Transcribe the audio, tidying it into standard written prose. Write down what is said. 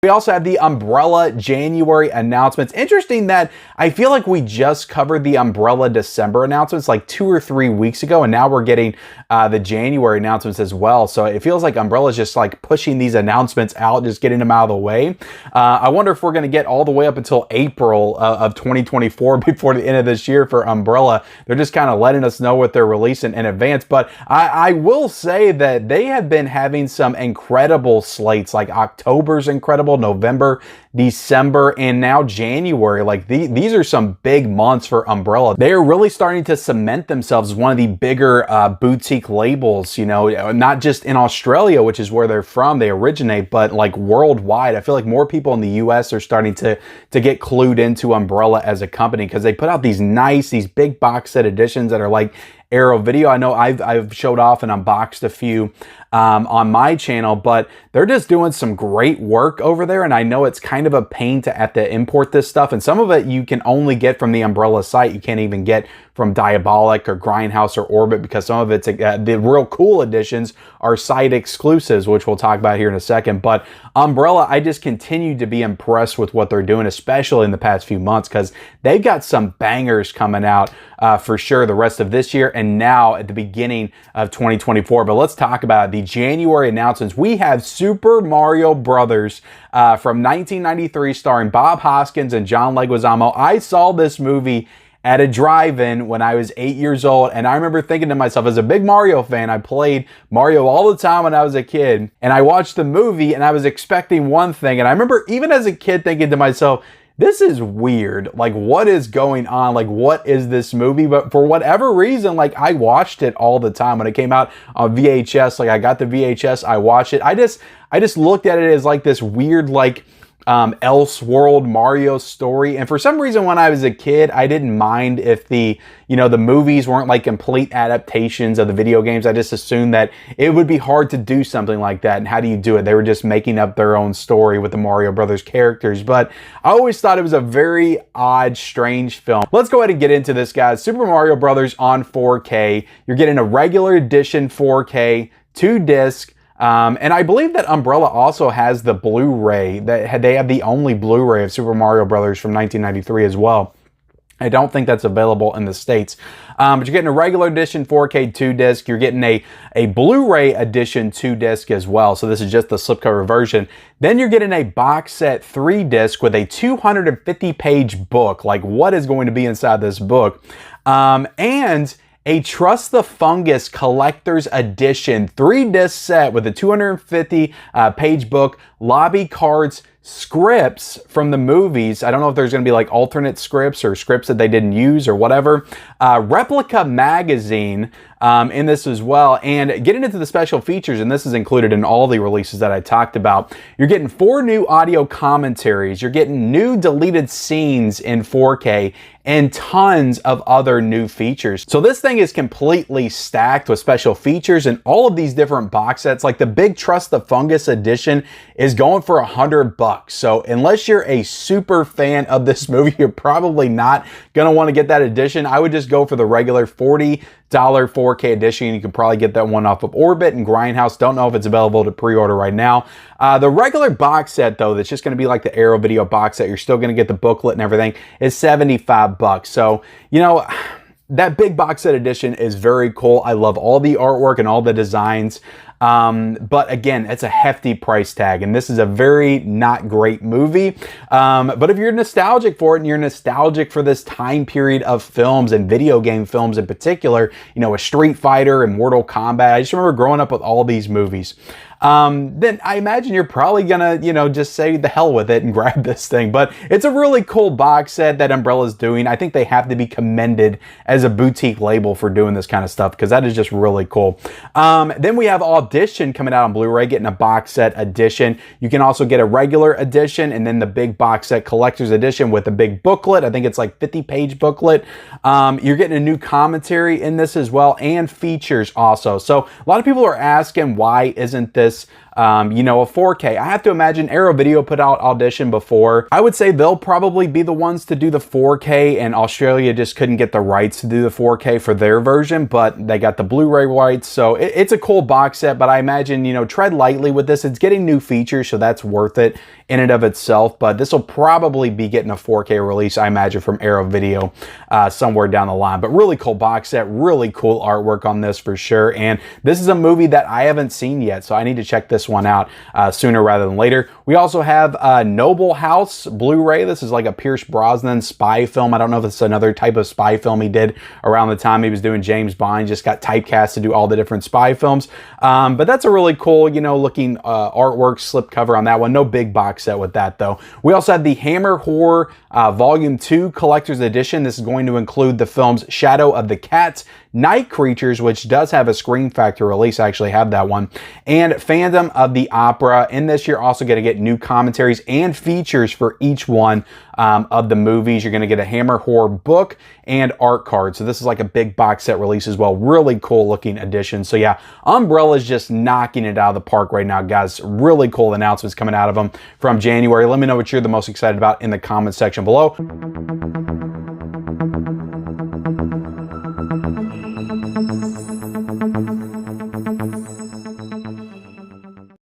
We also have the Umbrella January announcements. Interesting that I feel like we just covered the Umbrella December announcements like 2 or 3 weeks ago, and now we're getting the January announcements as well. So it feels like Umbrella's just like pushing these announcements out, just getting them out of the way. I wonder if we're going to get all the way up until April of 2024 before the end of this year for Umbrella. They're just kind of letting us know what they're releasing in advance. But I will say that they have been having some incredible slates, like October's incredible, November, December, and now January. Like these are some big months for Umbrella. They are really starting to cement themselves as one of the bigger boutique labels, you know, not just in Australia, which is where they're from, they originate, but like worldwide. I feel like more people in the US are starting to get clued into Umbrella as a company, because they put out these big box set editions that are like Arrow Video. I know I've showed off and unboxed a few on my channel, but they're just doing some great work over there. And I know it's kind of a pain to have to import this stuff. And some of it you can only get from the Umbrella site. You can't even get from Diabolic or Grindhouse or Orbit, because some of it's the real cool editions are site exclusives, which we'll talk about here in a second. But Umbrella, I just continue to be impressed with what they're doing, especially in the past few months, because they've got some bangers coming out for sure the rest of this year and now at the beginning of 2024. But let's talk about the January announcements. We have Super Mario Brothers from 1993 starring Bob Hoskins and John Leguizamo. I saw this movie at a drive-in when I was 8 years old, and I remember thinking to myself, as a big Mario fan, I played Mario all the time when I was a kid, and I watched the movie and I was expecting one thing, and I remember even as a kid thinking to myself, this is weird. Like, what is going on? Like, what is this movie? But for whatever reason, like, I watched it all the time when it came out on VHS. Like, I got the VHS, I watched it. I just looked at it as like this weird, like, Elseworld Mario story. And for some reason, when I was a kid, I didn't mind if the movies weren't like complete adaptations of the video games. I just assumed that it would be hard to do something like that. And how do you do it? They were just making up their own story with the Mario Brothers characters. But I always thought it was a very odd, strange film. Let's go ahead and get into this, guys. Super Mario Brothers on 4K. You're getting a regular edition 4K, 2-disc. And I believe that Umbrella also has the Blu-ray. They have the only Blu-ray of Super Mario Brothers from 1993 as well. I don't think that's available in the States. But you're getting a regular edition 4K 2-disc. You're getting a Blu-ray edition 2-disc as well. So this is just the slipcover version. Then you're getting a box set 3-disc with a 250-page book. Like, what is going to be inside this book? And a Trust the Fungus Collector's Edition 3-disc set with a 250-page book, lobby cards, scripts from the movies. I don't know if there's going to be like alternate scripts or scripts that they didn't use or whatever. Replica magazine in this as well. And getting into the special features, and this is included in all the releases that I talked about, you're getting 4 new audio commentaries. You're getting new deleted scenes in 4K and tons of other new features. So this thing is completely stacked with special features and all of these different box sets. Like the big Trust the Fungus edition is going for $100. So unless you're a super fan of this movie, you're probably not gonna want to get that edition. I would just go for the regular $40 4K edition. You can probably get that one off of Orbit and Grindhouse. Don't know if it's available to pre-order right now. The regular box set, though, that's just going to be like the Arrow Video box set, you're still going to get the booklet and everything, is $75. So, you know, that big box set edition is very cool. I love all the artwork and all the designs. But again, it's a hefty price tag, and this is a very not great movie. But if you're nostalgic for it and you're nostalgic for this time period of films and video game films in particular, you know, a Street Fighter and Mortal Kombat, I just remember growing up with all these movies. Then I imagine you're probably gonna, you know, just say the hell with it and grab this thing. But it's a really cool box set that Umbrella's doing. I think they have to be commended as a boutique label for doing this kind of stuff, because that is just really cool. Then we have Audition coming out on Blu-ray, getting a box set edition. You can also get a regular edition and then the big box set collector's edition with a big booklet. I think it's like 50-page booklet. You're getting a new commentary in this as well, and features also. So a lot of people are asking, why isn't this you know, a 4K. I have to imagine Arrow Video put out Audition before. I would say they'll probably be the ones to do the 4K, and Australia just couldn't get the rights to do the 4K for their version, but they got the Blu-ray rights. So it's a cool box set, but I imagine, you know, tread lightly with this. It's getting new features, so that's worth it in and of itself, but this will probably be getting a 4K release, I imagine, from Arrow Video somewhere down the line. But really cool box set, really cool artwork on this for sure. And this is a movie that I haven't seen yet, so I need to check this one out sooner rather than later. We also have Noble House Blu-ray. This is like a Pierce Brosnan spy film. I don't know if it's another type of spy film he did around the time he was doing James Bond. He just got typecast to do all the different spy films. But that's a really cool, you know, looking artwork slipcover on that one. No big box set with that though. We also have the Hammer Horror Volume 2 Collector's Edition. This is going to include the films Shadow of the Cat, Night Creatures, which does have a Scream Factory release. I actually have that one. And Phantom of the Opera. In this, you're also going to get new commentaries and features for each one of the movies. You're going to get a Hammer Horror book and art card. So this is like a big box set release as well. Really cool looking edition. So yeah, Umbrella's just knocking it out of the park right now, guys. Really cool announcements coming out of them from January. Let me know what you're the most excited about in the comments section below.